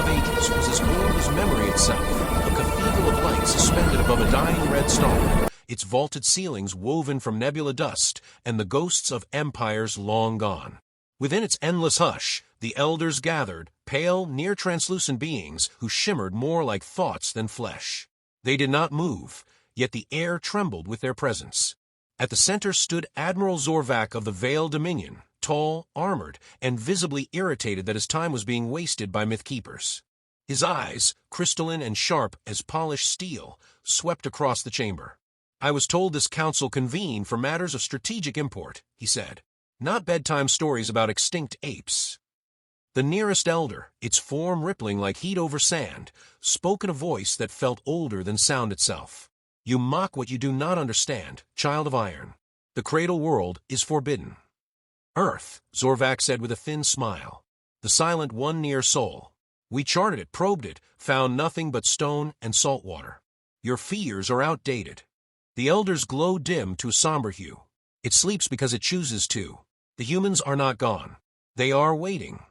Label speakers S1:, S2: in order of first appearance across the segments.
S1: of Ages was as old as memory itself, a cathedral of light suspended above a dying red star, its vaulted ceilings woven from nebula dust and the ghosts of empires long gone. Within its endless hush, the elders gathered, pale, near-translucent beings who shimmered more like thoughts than flesh. They did not move, yet the air trembled with their presence. At the center stood Admiral Zorvac of the Veiled Dominion, tall, armored, and visibly irritated that his time was being wasted by mythkeepers. His eyes, crystalline and sharp as polished steel, swept across the chamber. "I was told this council convened for matters of strategic import," he said. "Not bedtime stories about extinct apes." The nearest elder, its form rippling like heat over sand, spoke in a voice that felt older than sound itself. "You mock what you do not understand, child of iron. The cradle world is forbidden." "Earth," Zorvac said with a thin smile. "The silent one near soul. We charted it, probed it, found nothing but stone and salt water. Your fears are outdated." The elders glowed dim to a somber hue. "It sleeps because it chooses to. The humans are not gone. They are waiting."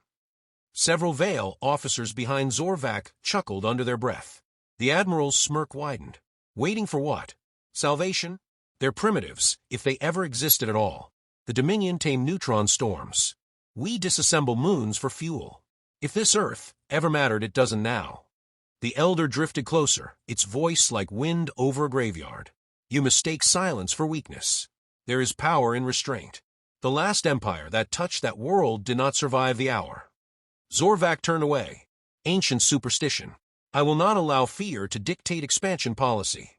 S1: Several Veil officers behind Zorvac chuckled under their breath. The Admiral's smirk widened. Waiting for what? Salvation? They're primitives, if they ever existed at all. The Dominion tame neutron storms. We disassemble moons for fuel. If this Earth ever mattered, it doesn't now. The elder drifted closer, its voice like wind over a graveyard. "You mistake silence for weakness. There is power in restraint. The last empire that touched that world did not survive the hour." Zorvac turned away. "Ancient superstition. I will not allow fear to dictate expansion policy."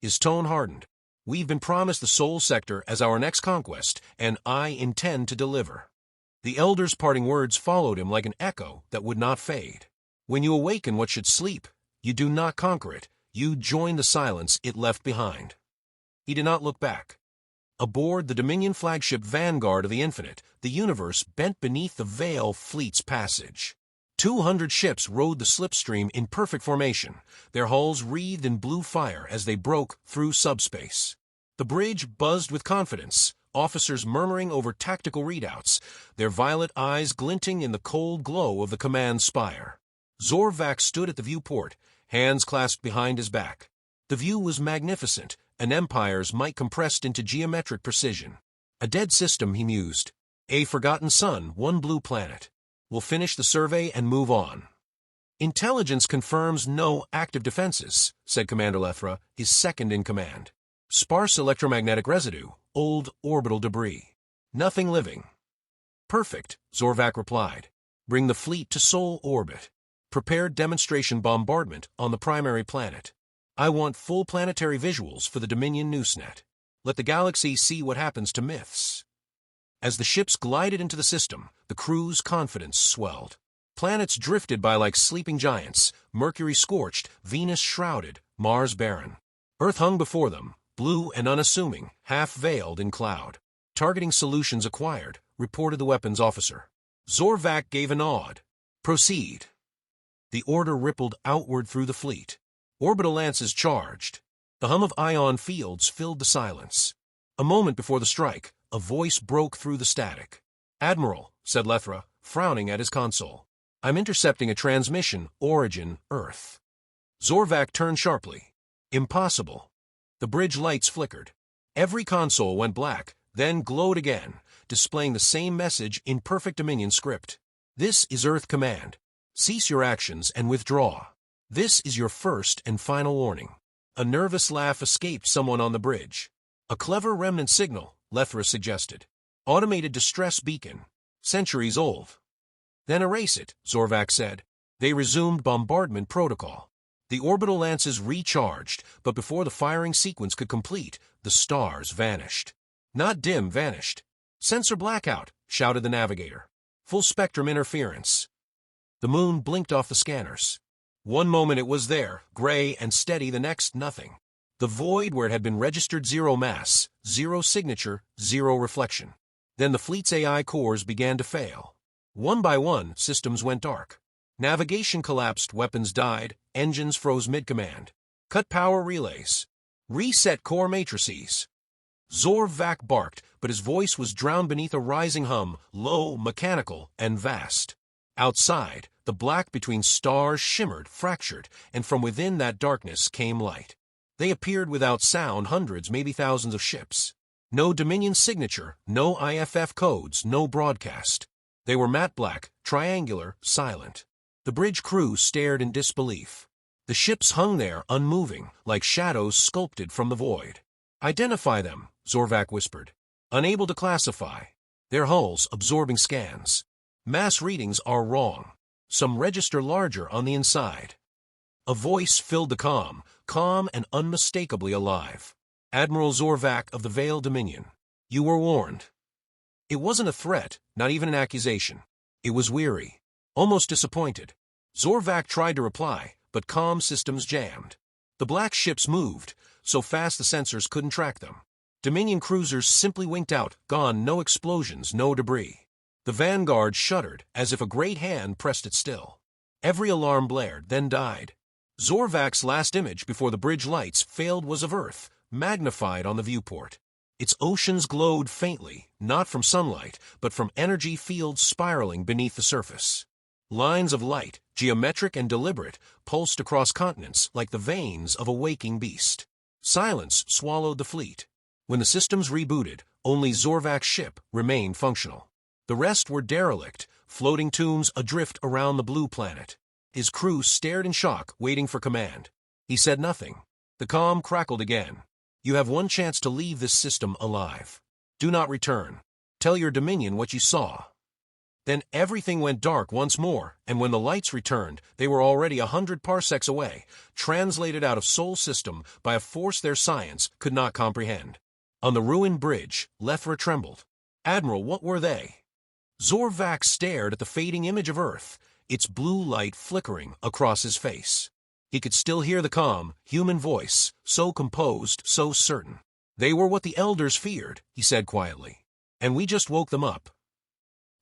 S1: His tone hardened. "We've been promised the Soul Sector as our next conquest, and I intend to deliver." The elder's parting words followed him like an echo that would not fade. "When you awaken what should sleep, you do not conquer it, you join the silence it left behind." He did not look back. Aboard the Dominion flagship Vanguard of the Infinite, the universe bent beneath the Veil Fleet's passage. 200 ships rode the slipstream in perfect formation, their hulls wreathed in blue fire as they broke through subspace. The bridge buzzed with confidence, officers murmuring over tactical readouts, their violet eyes glinting in the cold glow of the command spire. Zorvac stood at the viewport, hands clasped behind his back. The view was magnificent, an empire's might compressed into geometric precision. A dead system, he mused. A forgotten sun, one blue planet. We'll finish the survey and move on. "Intelligence confirms no active defenses," said Commander Lethra, his second in command. "Sparse electromagnetic residue, old orbital debris. Nothing living." "Perfect," Zorvac replied. "Bring the fleet to Sol orbit. Prepare demonstration bombardment on the primary planet. I want full planetary visuals for the Dominion NewsNet. Let the galaxy see what happens to myths." As the ships glided into the system, the crew's confidence swelled. Planets drifted by like sleeping giants, Mercury scorched, Venus shrouded, Mars barren. Earth hung before them, blue and unassuming, half veiled in cloud. "Targeting solutions acquired," reported the weapons officer. Zorvac gave a nod. "Proceed." The order rippled outward through the fleet. Orbital lances charged. The hum of ion fields filled the silence. A moment before the strike, a voice broke through the static. "Admiral," said Lethra, frowning at his console. "I'm intercepting a transmission, origin, Earth." Zorvac turned sharply. "Impossible." The bridge lights flickered. Every console went black, then glowed again, displaying the same message in perfect Dominion script. "This is Earth Command. Cease your actions and withdraw. This is your first and final warning." A nervous laugh escaped someone on the bridge. "A clever remnant signal," Lethra suggested. "Automated distress beacon. Centuries old." "Then erase it," Zorvac said. They resumed bombardment protocol. The orbital lances recharged, but before the firing sequence could complete, the stars vanished. Not dim, vanished. "Sensor blackout," shouted the navigator. "Full spectrum interference." The moon blinked off the scanners. One moment it was there, gray and steady, the next nothing. The void where it had been registered zero mass, zero signature, zero reflection. Then the fleet's AI cores began to fail. One by one, systems went dark. Navigation collapsed, weapons died, engines froze mid-command. "Cut power relays. Reset core matrices." Zorvac barked, but his voice was drowned beneath a rising hum, low, mechanical, and vast. Outside, The black between stars shimmered, fractured, and from within that darkness came light. They appeared without sound, hundreds, maybe thousands of ships. No Dominion signature, no IFF codes, no broadcast. They were matte black, triangular, silent. The bridge crew stared in disbelief. The ships hung there, unmoving, like shadows sculpted from the void. "Identify them," Zorvac whispered. "Unable to classify. Their hulls absorbing scans. Mass readings are wrong. Some register larger on the inside." A voice filled the calm and unmistakably alive. "Admiral Zorvac of the Veiled Dominion. You were warned." It wasn't a threat, not even an accusation. It was weary, almost disappointed. Zorvac tried to reply, but comm systems jammed. The black ships moved, so fast the sensors couldn't track them. Dominion cruisers simply winked out, gone, no explosions, no debris. The Vanguard shuddered, as if a great hand pressed it still. Every alarm blared, then died. Zorvac's last image before the bridge lights failed was of Earth, magnified on the viewport. Its oceans glowed faintly, not from sunlight, but from energy fields spiraling beneath the surface. Lines of light, geometric and deliberate, pulsed across continents like the veins of a waking beast. Silence swallowed the fleet. When the systems rebooted, only Zorvac's ship remained functional. The rest were derelict, floating tombs adrift around the blue planet. His crew stared in shock, waiting for command. He said nothing. The comm crackled again. "You have one chance to leave this system alive. Do not return. Tell your Dominion what you saw." Then everything went dark once more, and when the lights returned, they were already 100 parsecs away, translated out of Sol system by a force their science could not comprehend. On the ruined bridge, Lethra trembled. "Admiral, what were they?" Zorvac stared at the fading image of Earth, its blue light flickering across his face. He could still hear the calm, human voice, so composed, so certain. "They were what the elders feared," he said quietly. "And we just woke them up."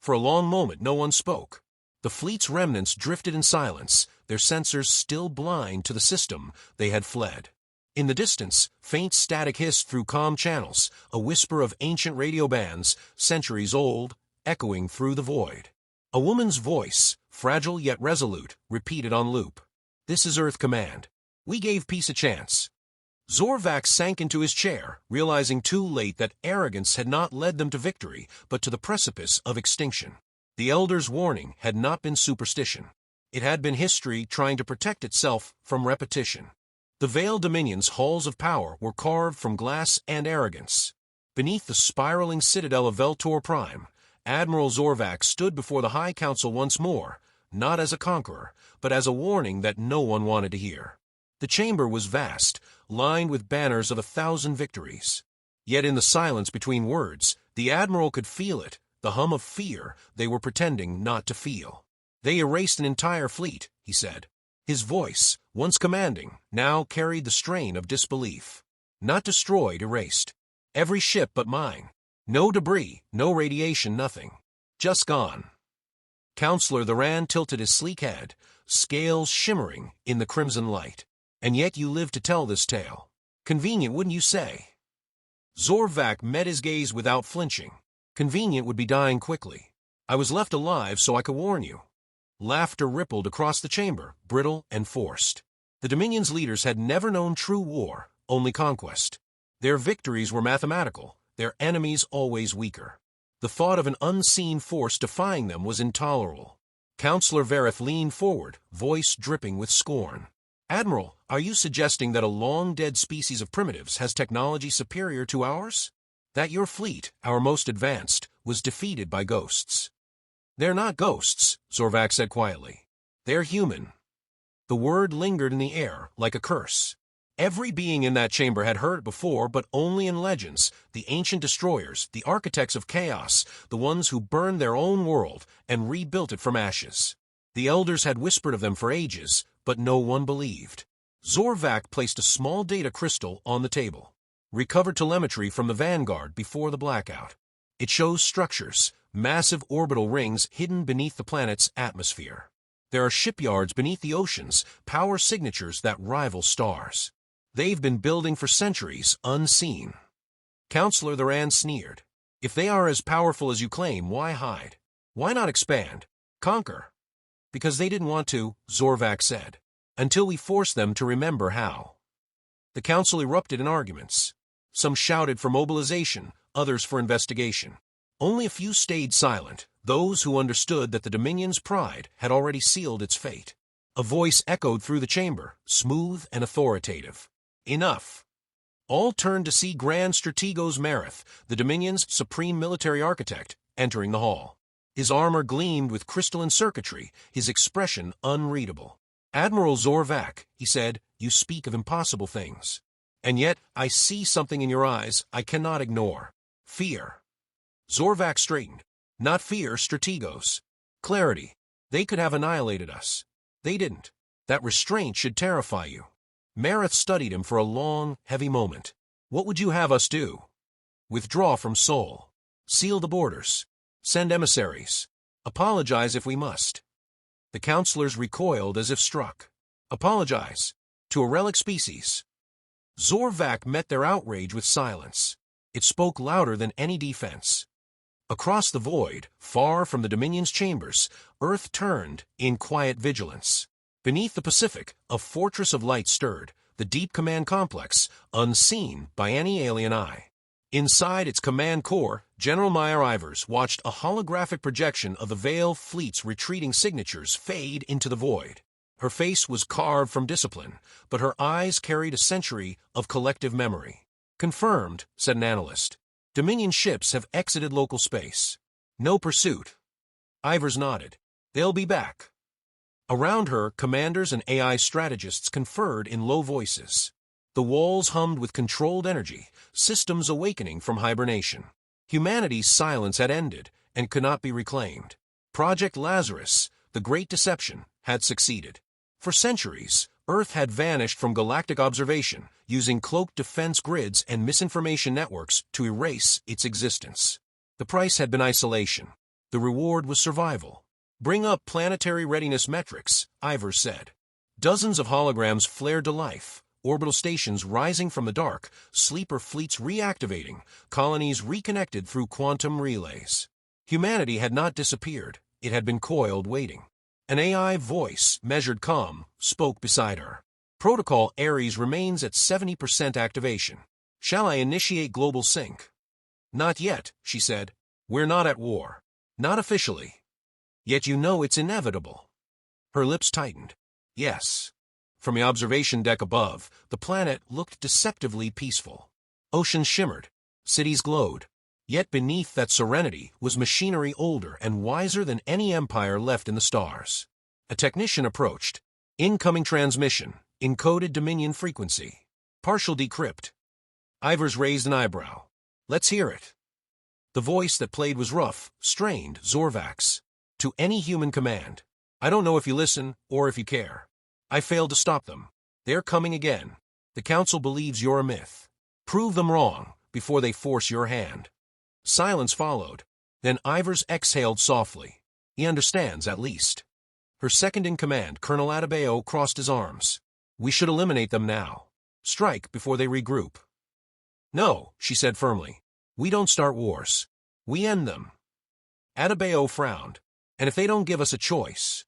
S1: For a long moment no one spoke. The fleet's remnants drifted in silence, their sensors still blind to the system they had fled. In the distance, faint static hissed through comm channels, a whisper of ancient radio bands, centuries old, echoing through the void. A woman's voice, fragile yet resolute, repeated on loop. "This is Earth Command. We gave peace a chance." Zorvac sank into his chair, realizing too late that arrogance had not led them to victory, but to the precipice of extinction. The Elders' warning had not been superstition. It had been history trying to protect itself from repetition. The Veiled Dominion's halls of power were carved from glass and arrogance. Beneath the spiraling citadel of Veltor Prime, Admiral Zorvac stood before the High Council once more, not as a conqueror, but as a warning that no one wanted to hear. The chamber was vast, lined with banners of 1,000 victories. Yet in the silence between words, the Admiral could feel it, the hum of fear they were pretending not to feel. "They erased an entire fleet," he said. His voice, once commanding, now carried the strain of disbelief. "Not destroyed, erased. Every ship but mine. No debris, no radiation, nothing. Just gone." Counselor Theran tilted his sleek head, scales shimmering in the crimson light. "And yet you live to tell this tale. Convenient, wouldn't you say?" Zorvac met his gaze without flinching. "Convenient would be dying quickly. I was left alive so I could warn you." Laughter rippled across the chamber, brittle and forced. The Dominion's leaders had never known true war, only conquest. Their victories were mathematical, their enemies always weaker. The thought of an unseen force defying them was intolerable. Counselor Vareth leaned forward, voice dripping with scorn. "Admiral, are you suggesting that a long-dead species of primitives has technology superior to ours? That your fleet, our most advanced, was defeated by ghosts?" "They're not ghosts," Zorvac said quietly. "They're human." The word lingered in the air like a curse. Every being in that chamber had heard it before, but only in legends, the ancient destroyers, the architects of chaos, the ones who burned their own world and rebuilt it from ashes. The elders had whispered of them for ages, but no one believed. Zorvac placed a small data crystal on the table. Recovered telemetry from the Vanguard before the blackout. It shows structures, massive orbital rings hidden beneath the planet's atmosphere. There are shipyards beneath the oceans, power signatures that rival stars. They've been building for centuries, unseen. Counselor Theran sneered. "If they are as powerful as you claim, why hide? Why not expand? Conquer?" Because they didn't want to, Zorvac said. Until we forced them to remember how. The council erupted in arguments. Some shouted for mobilization, others for investigation. Only a few stayed silent, those who understood that the Dominion's pride had already sealed its fate. A voice echoed through the chamber, smooth and authoritative. Enough. All turned to see Grand Strategos Mareth, the Dominion's supreme military architect, entering the hall. His armor gleamed with crystalline circuitry, his expression unreadable. Admiral Zorvac, he said, you speak of impossible things. And yet, I see something in your eyes I cannot ignore. Fear. Zorvac straightened. Not fear, Strategos. Clarity. They could have annihilated us. They didn't. That restraint should terrify you. Mareth studied him for a long, heavy moment. What would you have us do? Withdraw from Sol. Seal the borders. Send emissaries. Apologize if we must. The counselors recoiled as if struck. Apologize. To a relic species. Zorvac met their outrage with silence. It spoke louder than any defense. Across the void, far from the Dominion's chambers, Earth turned in quiet vigilance. Beneath the Pacific, a fortress of light stirred, the deep command complex, unseen by any alien eye. Inside its command core, General Meyer Ivers watched a holographic projection of the Veil fleet's retreating signatures fade into the void. Her face was carved from discipline, but her eyes carried a century of collective memory. Confirmed, said an analyst. Dominion ships have exited local space. No pursuit. Ivers nodded. They'll be back. Around her, commanders and AI strategists conferred in low voices. The walls hummed with controlled energy, systems awakening from hibernation. Humanity's silence had ended and could not be reclaimed. Project Lazarus, the great deception, had succeeded. For centuries, Earth had vanished from galactic observation, using cloaked defense grids and misinformation networks to erase its existence. The price had been isolation. The reward was survival. Bring up planetary readiness metrics, Ivers said. Dozens of holograms flared to life, orbital stations rising from the dark, sleeper fleets reactivating, colonies reconnected through quantum relays. Humanity had not disappeared. It had been coiled waiting. An AI voice, measured calm, spoke beside her. Protocol Ares remains at 70% activation. Shall I initiate global sync? Not yet, she said. We're not at war. Not officially. Yet you know it's inevitable. Her lips tightened. Yes. From the observation deck above, the planet looked deceptively peaceful. Oceans shimmered. Cities glowed. Yet beneath that serenity was machinery older and wiser than any empire left in the stars. A technician approached. Incoming transmission. Encoded Dominion frequency. Partial decrypt. Ivers raised an eyebrow. Let's hear it. The voice that played was rough, strained, Zorvac's. To any human command. I don't know if you listen or if you care. I failed to stop them. They're coming again. The Council believes you're a myth. Prove them wrong before they force your hand. Silence followed. Then Ivers exhaled softly. He understands, at least. Her second-in-command, Colonel Adebayo, crossed his arms. We should eliminate them now. Strike before they regroup. No, she said firmly. We don't start wars. We end them. Adebayo frowned. And if they don't give us a choice?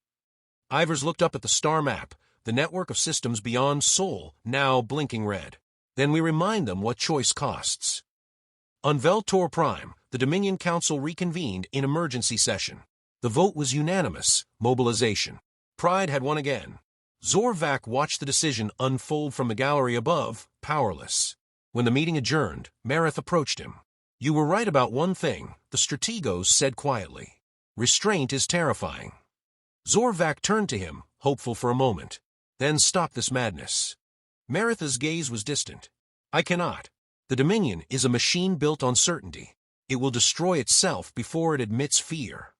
S1: Ivers looked up at the star map, the network of systems beyond Sol, now blinking red. Then we remind them what choice costs. On Veltor Prime, the Dominion Council reconvened in emergency session. The vote was unanimous, mobilization. Pride had won again. Zorvac watched the decision unfold from the gallery above, powerless. When the meeting adjourned, Mareth approached him. You were right about one thing, the Strategos said quietly. Restraint is terrifying. Zorvac turned to him, hopeful for a moment. Then stop this madness. Mareth's gaze was distant. I cannot. The Dominion is a machine built on certainty. It will destroy itself before it admits fear.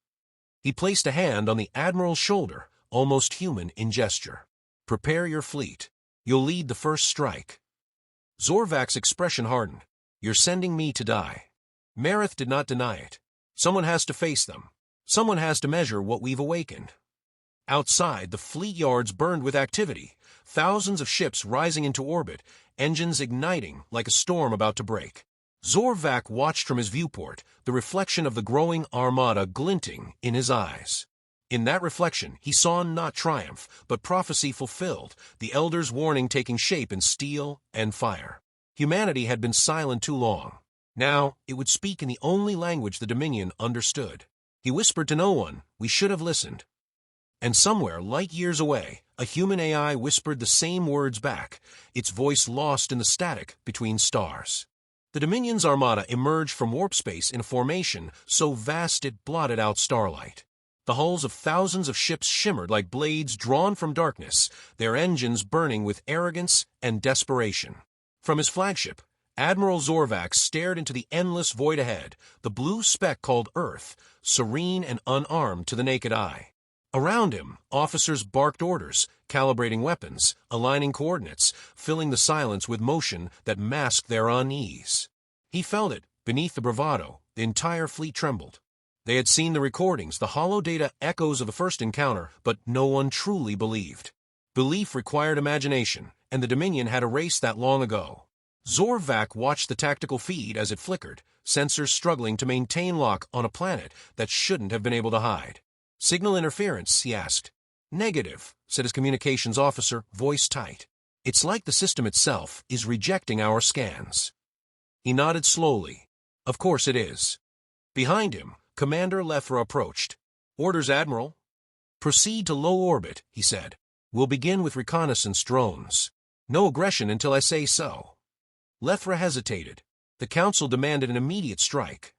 S1: He placed a hand on the Admiral's shoulder, almost human in gesture. Prepare your fleet. You'll lead the first strike. Zorvac's expression hardened. You're sending me to die. Mareth did not deny it. Someone has to face them. Someone has to measure what we've awakened. Outside, the fleet yards burned with activity, thousands of ships rising into orbit, engines igniting like a storm about to break. Zorvac watched from his viewport, the reflection of the growing armada glinting in his eyes. In that reflection, he saw not triumph, but prophecy fulfilled, the Elder's warning taking shape in steel and fire. Humanity had been silent too long. Now, it would speak in the only language the Dominion understood. He whispered to no one, "We should have listened." And somewhere, light years away, a human AI whispered the same words back, its voice lost in the static between stars. The Dominion's armada emerged from warp space in a formation so vast it blotted out starlight. The hulls of thousands of ships shimmered like blades drawn from darkness, their engines burning with arrogance and desperation. From his flagship, Admiral Zorvax stared into the endless void ahead, the blue speck called Earth, serene and unarmed to the naked eye. Around him, officers barked orders, calibrating weapons, aligning coordinates, filling the silence with motion that masked their unease. He felt it, beneath the bravado, the entire fleet trembled. They had seen the recordings, the hollow data echoes of the first encounter, but no one truly believed. Belief required imagination, and the Dominion had erased that long ago. Zorvac watched the tactical feed as it flickered, sensors struggling to maintain lock on a planet that shouldn't have been able to hide. "Signal interference?" he asked. "Negative," said his communications officer, voice tight. "It's like the system itself is rejecting our scans." He nodded slowly. "Of course it is." Behind him, Commander Lethra approached. "Orders, Admiral." "Proceed to low orbit," he said. "We'll begin with reconnaissance drones. No aggression until I say so." Lethra hesitated. The Council demanded an immediate strike.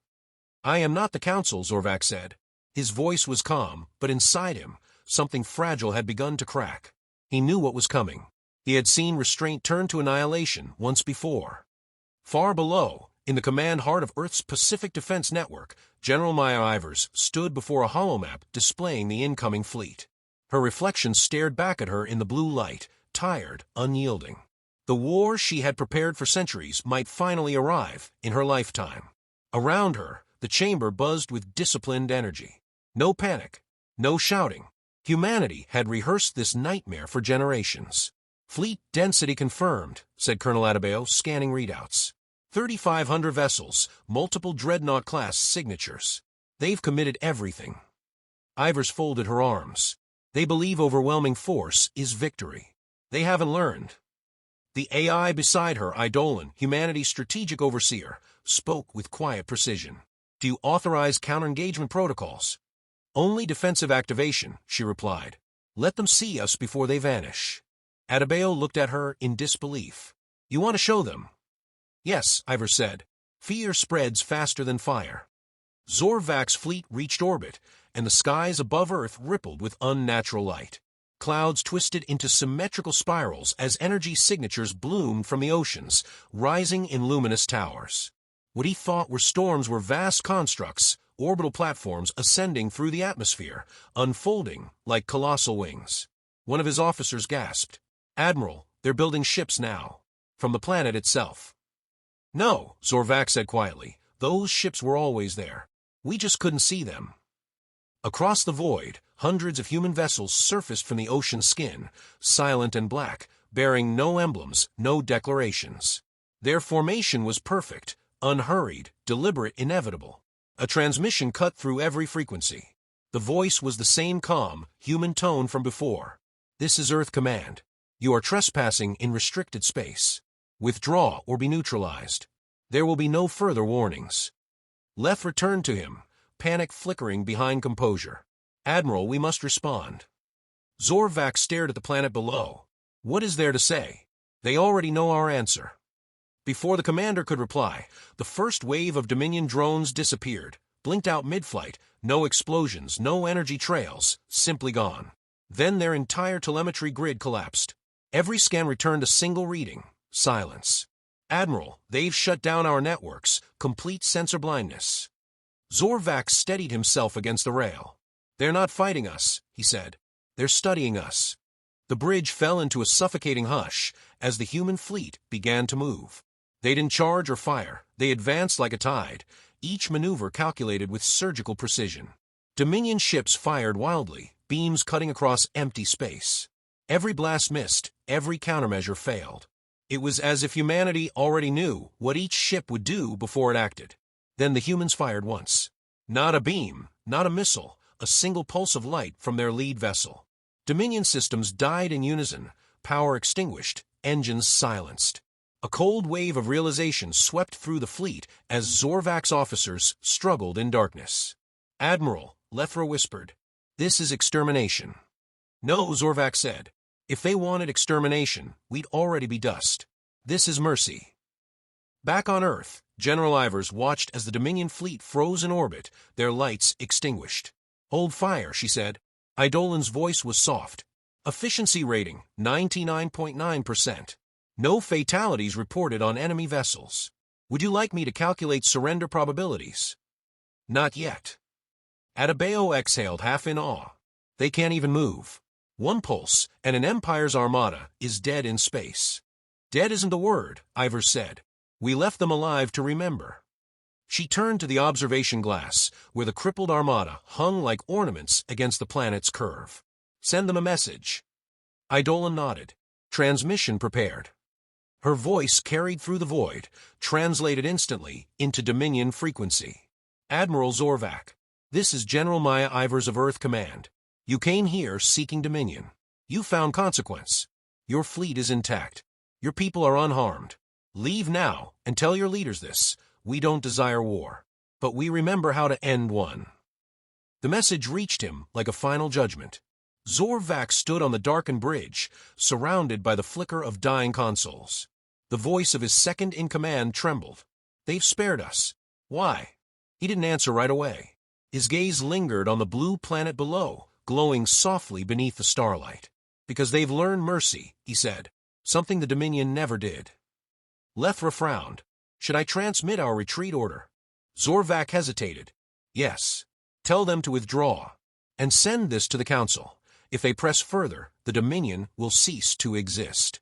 S1: "I am not the Council," Zorvac said. His voice was calm, but inside him, something fragile had begun to crack. He knew what was coming. He had seen restraint turn to annihilation once before. Far below, in the command heart of Earth's Pacific Defense Network, General Maya Ivers stood before a holomap displaying the incoming fleet. Her reflection stared back at her in the blue light, tired, unyielding. The war she had prepared for centuries might finally arrive in her lifetime. Around her, the chamber buzzed with disciplined energy. No panic, no shouting. Humanity had rehearsed this nightmare for generations. "Fleet density confirmed," said Colonel Adebayo, scanning readouts. 3,500 vessels, multiple dreadnought-class signatures. They've committed everything. Ivers folded her arms. They believe overwhelming force is victory. They haven't learned. The AI beside her, Eidolon, humanity's strategic overseer, spoke with quiet precision. "Do you authorize counter-engagement protocols?" "Only defensive activation," she replied. "Let them see us before they vanish." Adebayo looked at her in disbelief. "You want to show them?" "Yes," Ivers said. "Fear spreads faster than fire." Zorvac's fleet reached orbit, and the skies above Earth rippled with unnatural light. Clouds twisted into symmetrical spirals as energy signatures bloomed from the oceans, rising in luminous towers. What he thought were storms were vast constructs, orbital platforms ascending through the atmosphere, unfolding like colossal wings. One of his officers gasped. "Admiral, they're building ships now. From the planet itself." "No," Zorvac said quietly. "Those ships were always there. We just couldn't see them." Across the void, hundreds of human vessels surfaced from the ocean's skin, silent and black, bearing no emblems, no declarations. Their formation was perfect, unhurried, deliberate, inevitable. A transmission cut through every frequency. The voice was the same calm, human tone from before. "This is Earth Command. You are trespassing in restricted space. Withdraw or be neutralized. There will be no further warnings." Leth turned to him, panic flickering behind composure. "Admiral, we must respond." Zorvac stared at the planet below. "What is there to say? They already know our answer." Before the commander could reply, the first wave of Dominion drones disappeared, blinked out mid-flight, no explosions, no energy trails, simply gone. Then their entire telemetry grid collapsed. Every scan returned a single reading: silence. "Admiral, they've shut down our networks, complete sensor blindness." Zorvac steadied himself against the rail. "They're not fighting us," he said. "They're studying us." The bridge fell into a suffocating hush as the human fleet began to move. They didn't charge or fire. They advanced like a tide, each maneuver calculated with surgical precision. Dominion ships fired wildly, beams cutting across empty space. Every blast missed, every countermeasure failed. It was as if humanity already knew what each ship would do before it acted. Then the humans fired once. Not a beam, not a missile, a single pulse of light from their lead vessel. Dominion systems died in unison, power extinguished, engines silenced. A cold wave of realization swept through the fleet as Zorvak's officers struggled in darkness. "Admiral," Lethra whispered, "this is extermination." "No," Zorvak said. "If they wanted extermination, we'd already be dust. This is mercy." Back on Earth, General Ivers watched as the Dominion fleet froze in orbit, their lights extinguished. "Hold fire," she said. Eidolon's voice was soft. "Efficiency rating, 99.9%. No fatalities reported on enemy vessels. Would you like me to calculate surrender probabilities?" "Not yet." Atabeo exhaled, half in awe. "They can't even move. One pulse, and an Empire's armada is dead in space." "Dead isn't the word," Ivers said. "We left them alive to remember." She turned to the observation glass, where the crippled armada hung like ornaments against the planet's curve. "Send them a message." Eidolon nodded. "Transmission prepared." Her voice carried through the void, translated instantly into Dominion frequency. "Admiral Zorvak, this is General Maya Ivers of Earth Command. You came here seeking Dominion. You found consequence. Your fleet is intact. Your people are unharmed. Leave now and tell your leaders this. We don't desire war, but we remember how to end one." The message reached him like a final judgment. Zorvak stood on the darkened bridge, surrounded by the flicker of dying consoles. The voice of his second-in-command trembled. "They've spared us. Why?" He didn't answer right away. His gaze lingered on the blue planet below, glowing softly beneath the starlight. "Because they've learned mercy," he said, "something the Dominion never did." Lethra frowned. "Should I transmit our retreat order?" Zorvak hesitated. "Yes. Tell them to withdraw. And send this to the Council. If they press further, the Dominion will cease to exist."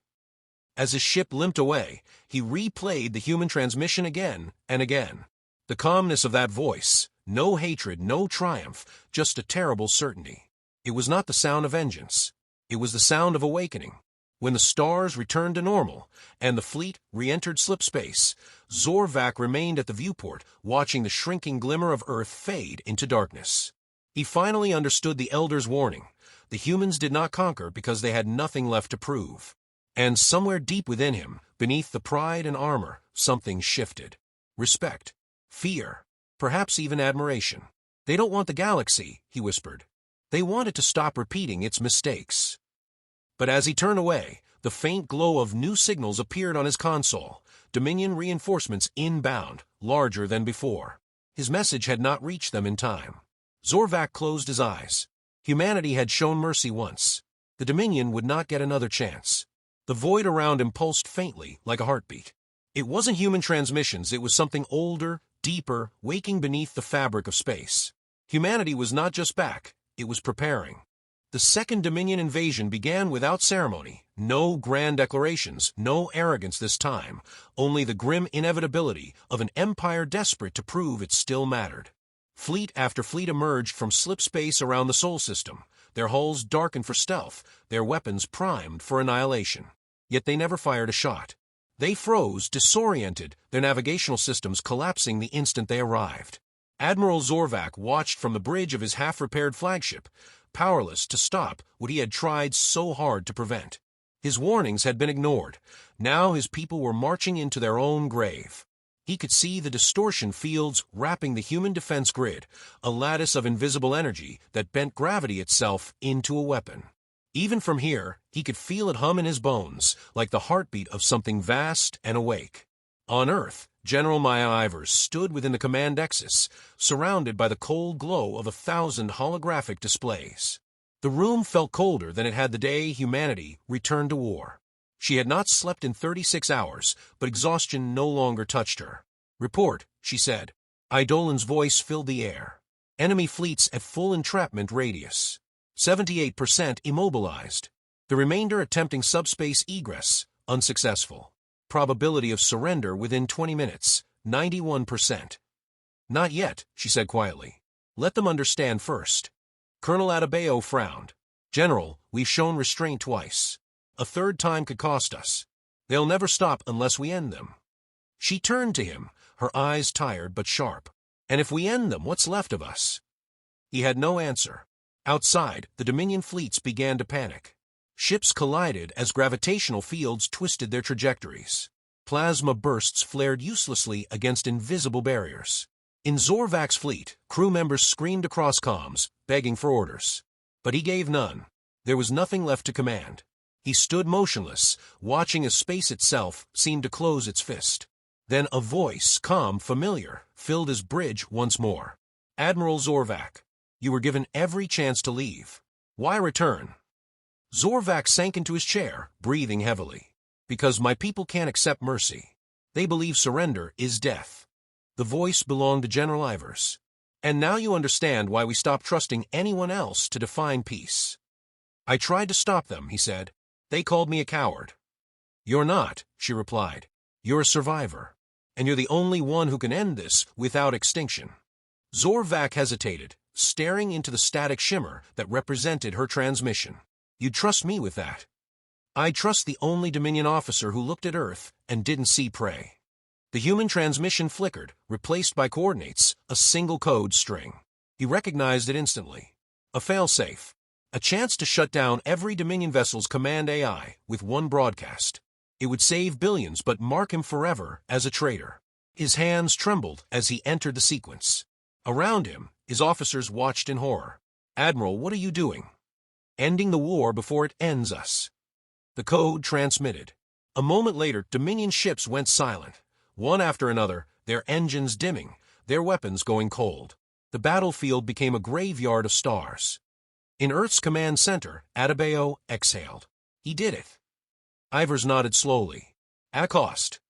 S1: As his ship limped away, he replayed the human transmission again and again. The calmness of that voice, no hatred, no triumph, just a terrible certainty. It was not the sound of vengeance. It was the sound of awakening. When the stars returned to normal, and the fleet re-entered slipspace, Zorvak remained at the viewport, watching the shrinking glimmer of Earth fade into darkness. He finally understood the Elder's warning. The humans did not conquer because they had nothing left to prove. And somewhere deep within him, beneath the pride and armor, something shifted. Respect. Fear. Perhaps even admiration. "They don't want the galaxy," he whispered. "They want it to stop repeating its mistakes." But as he turned away, the faint glow of new signals appeared on his console. Dominion reinforcements inbound, larger than before. His message had not reached them in time. Zorvak closed his eyes. Humanity had shown mercy once. The Dominion would not get another chance. The void around him pulsed faintly, like a heartbeat. It wasn't human transmissions, it was something older, deeper, waking beneath the fabric of space. Humanity was not just back, it was preparing. The Second Dominion invasion began without ceremony. No grand declarations, no arrogance this time, only the grim inevitability of an empire desperate to prove it still mattered. Fleet after fleet emerged from slipspace around the Sol system, their hulls darkened for stealth, their weapons primed for annihilation. Yet they never fired a shot. They froze, disoriented, their navigational systems collapsing the instant they arrived. Admiral Zorvak watched from the bridge of his half-repaired flagship, powerless to stop what he had tried so hard to prevent. His warnings had been ignored. Now his people were marching into their own grave. He could see the distortion fields wrapping the human defense grid, a lattice of invisible energy that bent gravity itself into a weapon. Even from here, he could feel it hum in his bones, like the heartbeat of something vast and awake. On Earth, General Maya Ivers stood within the command nexus, surrounded by the cold glow of 1,000 holographic displays. The room felt colder than it had the day humanity returned to war. She had not slept in 36 hours, but exhaustion no longer touched her. "Report," she said. Eidolon's voice filled the air. "Enemy fleets at full entrapment radius. 78% immobilized. The remainder attempting subspace egress, unsuccessful. Probability of surrender within 20 minutes, 91%. "Not yet," she said quietly. "Let them understand first." Colonel Atabeo frowned. "General, we've shown restraint twice. A third time could cost us. They'll never stop unless we end them." She turned to him, her eyes tired but sharp. "And if we end them, what's left of us?" He had no answer. Outside, the Dominion fleets began to panic. Ships collided as gravitational fields twisted their trajectories. Plasma bursts flared uselessly against invisible barriers. In Zorvak's fleet, crew members screamed across comms, begging for orders. But he gave none. There was nothing left to command. He stood motionless, watching as space itself seemed to close its fist. Then a voice, calm, familiar, filled his bridge once more. "Admiral Zorvak, you were given every chance to leave. Why return?" Zorvak sank into his chair, breathing heavily. "Because my people can't accept mercy. They believe surrender is death." The voice belonged to General Ivers. "And now you understand why we stopped trusting anyone else to define peace." "I tried to stop them," he said. "They called me a coward." "You're not," she replied. "You're a survivor. And you're the only one who can end this without extinction." Zorvak hesitated, staring into the static shimmer that represented her transmission. "You'd trust me with that?" "I trust the only Dominion officer who looked at Earth and didn't see prey." The human transmission flickered, replaced by coordinates, a single code string. He recognized it instantly. A failsafe. A chance to shut down every Dominion vessel's command AI with one broadcast. It would save billions but mark him forever as a traitor. His hands trembled as he entered the sequence. Around him, his officers watched in horror. "Admiral, what are you doing?" "Ending the war before it ends us." The code transmitted. A moment later, Dominion ships went silent, one after another, their engines dimming, their weapons going cold. The battlefield became a graveyard of stars. In Earth's command center, Adebayo exhaled. He did it. Ivers nodded slowly. "At a cost."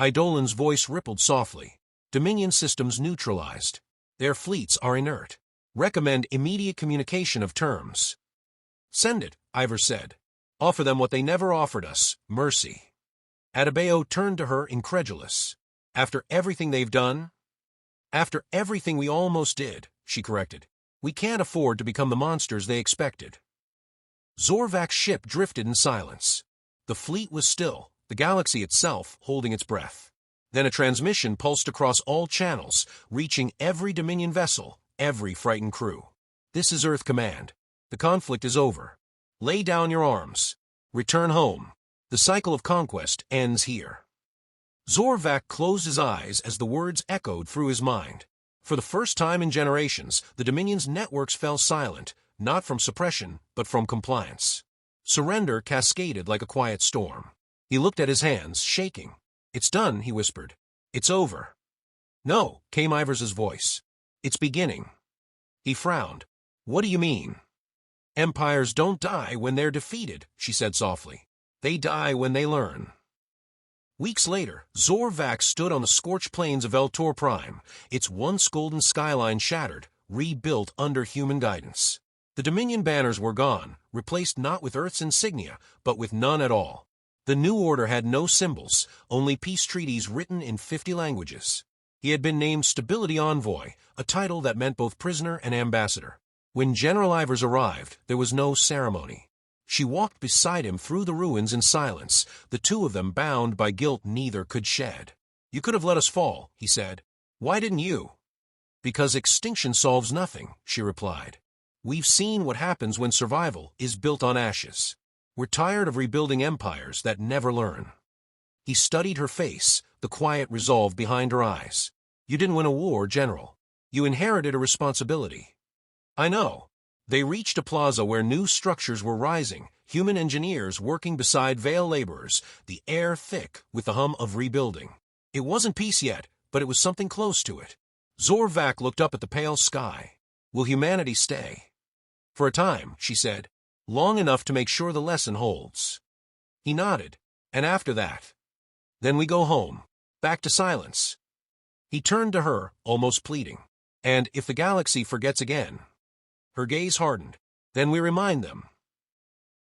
S1: Eidolon's voice rippled softly. "Dominion systems neutralized. Their fleets are inert. Recommend immediate communication of terms." "Send it," Ivers said. "Offer them what they never offered us, mercy." Adebayo turned to her incredulous. "After everything they've done?" "After everything we almost did," she corrected. "We can't afford to become the monsters they expected." Zorvak's ship drifted in silence. The fleet was still, the galaxy itself holding its breath. Then a transmission pulsed across all channels, reaching every Dominion vessel, every frightened crew. "This is Earth Command. The conflict is over. Lay down your arms. Return home. The cycle of conquest ends here." Zorvak closed his eyes as the words echoed through his mind. For the first time in generations, the Dominion's networks fell silent, not from suppression, but from compliance. Surrender cascaded like a quiet storm. He looked at his hands, shaking. "It's done," he whispered. "It's over." "No," came Ivers's voice. "It's beginning." He frowned. "What do you mean?" "Empires don't die when they're defeated," she said softly. "They die when they learn." Weeks later, Zorvak stood on the scorched plains of Eltor Prime, its once golden skyline shattered, rebuilt under human guidance. The Dominion banners were gone, replaced not with Earth's insignia, but with none at all. The new order had no symbols, only peace treaties written in 50 languages. He had been named Stability Envoy, a title that meant both prisoner and ambassador. When General Ivers arrived, there was no ceremony. She walked beside him through the ruins in silence, the two of them bound by guilt neither could shed. "You could have let us fall," he said. "Why didn't you?" "Because extinction solves nothing," she replied. "We've seen what happens when survival is built on ashes. We're tired of rebuilding empires that never learn." He studied her face, the quiet resolve behind her eyes. "You didn't win a war, General. You inherited a responsibility." "I know." They reached a plaza where new structures were rising, human engineers working beside Veil laborers, the air thick with the hum of rebuilding. It wasn't peace yet, but it was something close to it. Zorvak looked up at the pale sky. "Will humanity stay?" "For a time," she said. "Long enough to make sure the lesson holds." He nodded. "And after that?" "Then we go home. Back to silence." He turned to her, almost pleading. "And if the galaxy forgets again?" Her gaze hardened. "Then we remind them."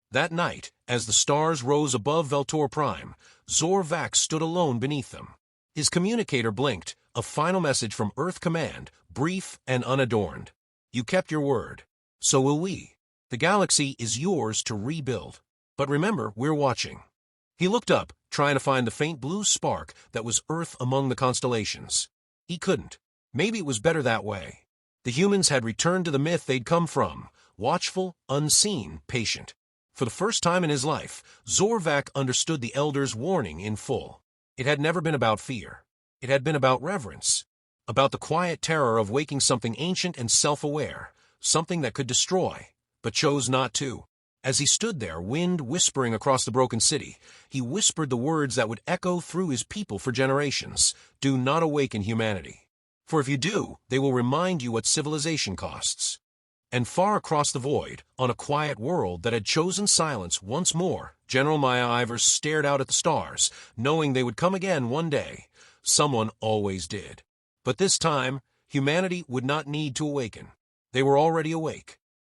S1: That night, as the stars rose above Veltor Prime, Zorvak stood alone beneath them. His communicator blinked, a final message from Earth Command, brief and unadorned. "You kept your word. So will we. The galaxy is yours to rebuild. But remember, we're watching." He looked up, trying to find the faint blue spark that was Earth among the constellations. He couldn't. Maybe it was better that way. The humans had returned to the myth they'd come from, watchful, unseen, patient. For the first time in his life, Zorvak understood the Elder's warning in full. It had never been about fear. It had been about reverence. About the quiet terror of waking something ancient and self-aware, something that could destroy, but chose not to. As he stood there, wind whispering across the broken city, he whispered the words that would echo through his people for generations. Do not awaken humanity. For if you do, they will remind you what civilization costs. And far across the void, on a quiet world that had chosen silence once more, General Maya Ivers stared out at the stars, knowing they would come again one day. Someone always did. But this time, humanity would not need to awaken. They were already awake.